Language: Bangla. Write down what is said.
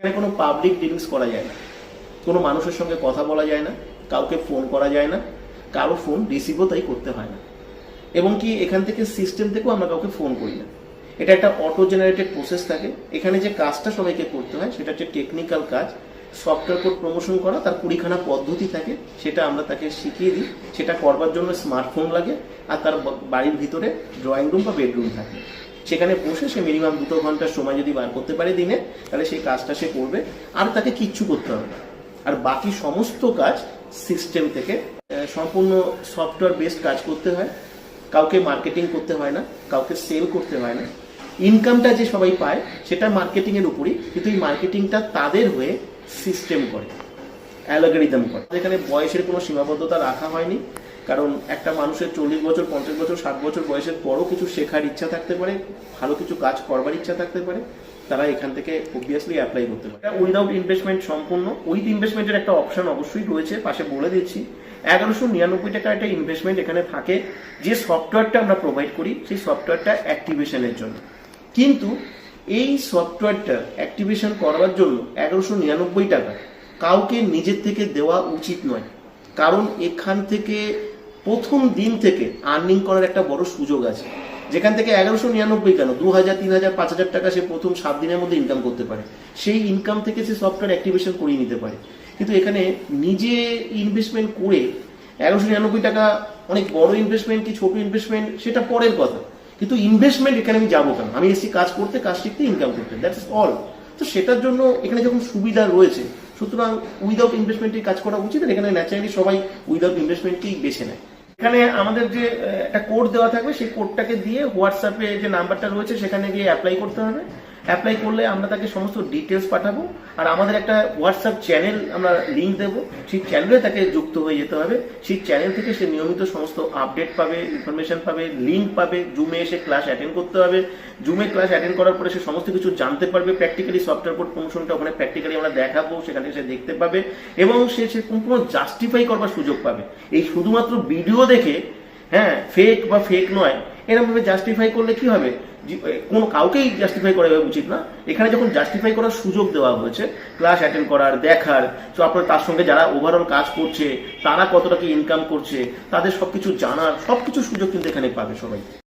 এখানে কোনো পাবলিক ডিলিংস করা যায় না, কোনো মানুষের সঙ্গে কথা বলা যায় না, কাউকে ফোন করা যায় না, কারো ফোন রিসিভও তাই করতে হয় না, এবং কি এখান থেকে সিস্টেম থেকেও আমরা কাউকে ফোন করি না। এটা একটা অটো জেনারেটেড প্রসেস থাকে। এখানে যে কাজটা সবাইকে করতে হয় সেটা হচ্ছে টেকনিক্যাল কাজ, সফটওয়্যার কোড প্রমোশন করা। তার 20খানা পদ্ধতি থাকে, সেটা আমরা তাকে শিখিয়ে দিই। সেটা করবার জন্য স্মার্টফোন লাগে, আর তার বাড়ির ভিতরে ড্রয়িং রুম বা বেডরুম থাকে। সেখানে বসে সে মিনিমাম 2 ঘন্টার সময় যদি বার করতে পারে দিনে, তাহলে সেই কাজটা সে করবে, আর তাকে কিচ্ছু করতে হবে না। আর বাকি সমস্ত কাজ সিস্টেম থেকে সম্পূর্ণ সফটওয়্যার বেসড কাজ করতে হয়। কাউকে মার্কেটিং করতে হয় না, কাউকে সেল করতে হয় না। ইনকামটা যে সবাই পায় সেটা মার্কেটিংয়ের উপরই, কিন্তু এই মার্কেটিংটা তাদের হয়ে সিস্টেম করে, অ্যালগরিদম করে। এখানে বয়সের কোনো সীমাবদ্ধতা রাখা হয়নি, কারণ একটা মানুষের 40 বছর, 50 বছর, 60 বছর বয়সের পরও কিছু শেখার ইচ্ছা থাকতে পারে, ভালো কিছু কাজ করবার ইচ্ছা থাকতে পারে, তারা এখান থেকে অবভিয়াসলি অ্যাপ্লাই করতে পারে। উইদাউট ইনভেস্টমেন্ট সম্পূর্ণ। উইথ ইনভেস্টমেন্টের একটা অপশন অবশ্যই রয়েছে, পাশে বলে দিচ্ছি। 1199 টাকা একটা ইনভেস্টমেন্ট এখানে থাকে। যে সফটওয়্যারটা আমরা প্রোভাইড করি সেই সফটওয়্যারটা অ্যাক্টিভেশনের জন্য, কিন্তু এই সফটওয়্যারটা অ্যাক্টিভেশন করার জন্য 1199 টাকা কাউকে নিজের থেকে দেওয়া উচিত নয়। কারণ এখান থেকে প্রথম দিন থেকে আর্নিং করার একটা বড় সুযোগ আছে, যেখান থেকে 1199 কেন 2000, 3000, 5000 টাকা সে প্রথম 7 দিনের মধ্যে ইনকাম করতে পারে। সেই ইনকাম থেকে সে সফটওয়্যার অ্যাক্টিভেশন করিয়ে নিতে পারে। কিন্তু এখানে নিজে ইনভেস্টমেন্ট করে 1199 টাকা অনেক বড় ইনভেস্টমেন্ট কি ছোট ইনভেস্টমেন্ট সেটা পরের কথা, কিন্তু ইনভেস্টমেন্ট এখানে আমি যাবো কেন? আমি এসেছি কাজ করতে, কাজ শিখতে, ইনকাম করতে, দ্যাটস অল। তো সেটার জন্য এখানে যখন সুবিধা রয়েছে, সুতরাং উইদাউট ইনভেস্টমেন্টে কাজ করা উচিত। আর এখানে ন্যাচারালি সবাই উইদাউট ইনভেস্টমেন্টকেই বেছে নেয়। এখানে আমাদের যে একটা কোড দেওয়া থাকবে, সেই কোডটাকে দিয়ে হোয়াটসঅ্যাপে যে নাম্বারটা রয়েছে সেখানে গিয়ে অ্যাপ্লাই করতে হবে। অ্যাপ্লাই করলে আমরা তাকে সমস্ত ডিটেলস পাঠাবো, আর আমাদের একটা হোয়াটসঅ্যাপ চ্যানেল আমরা লিঙ্ক দেবো, সেই চ্যানেলে তাকে যুক্ত হয়ে যেতে হবে। সেই চ্যানেল থেকে সে নিয়মিত সমস্ত আপডেট পাবে, ইনফরমেশন পাবে, লিঙ্ক পাবে। জুমে এসে ক্লাস অ্যাটেন্ড করতে হবে। জুমে ক্লাস অ্যাটেন্ড করার পরে সে সমস্ত কিছু জানতে পারবে। প্র্যাকটিক্যালি সফটওয়্যার কোড প্রমোশনটা ওখানে প্র্যাকটিক্যালি আমরা দেখাবো, সেখানে সে দেখতে পাবে, এবং সে সম্পূর্ণ জাস্টিফাই করবার সুযোগ পাবে। এই শুধুমাত্র ভিডিও দেখে, হ্যাঁ, ফেক বা ফেক নয়, এরকম ভাবে জাস্টিফাই করলে কি হবে? কোনো কাউকেই জাস্টিফাই করা উচিত না। এখানে যখন জাস্টিফাই করার সুযোগ দেওয়া হয়েছে, ক্লাস অ্যাটেন্ড করার, দেখার, তো আপনার তার সঙ্গে যারা ওভারঅল কাজ করছে তারা কত টাকা ইনকাম করছে, তাদের সবকিছু জানার, সবকিছু সুযোগ কিন্তু এখানে পাবে সবাই।